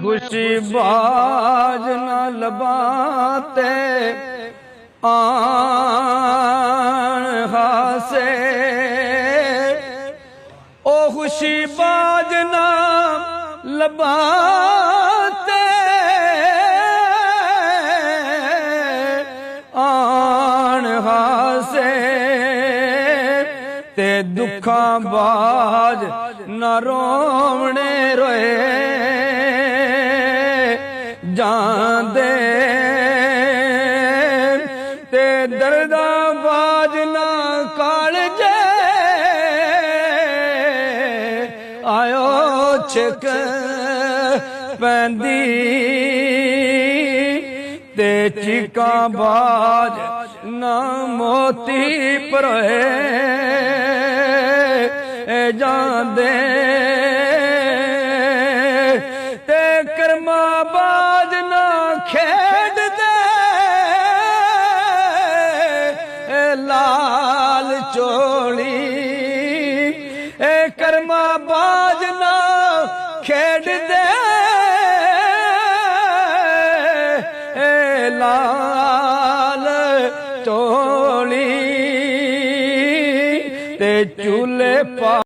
खुशी बाज न लबाते आन हासे ओ खुशी बाज न लबाते आन हासे ते दुखा बाज न रोवने रोए जांदे ते दर्दा बाज ना कालजे आयो छिक पैंदी ते चीका बाज ना मोती परोए जांदे ते कर्मा बाज ना खेड दे लाल चोली कर्मा बाज ना खेड दे लाल चोली ते चूल्हे पा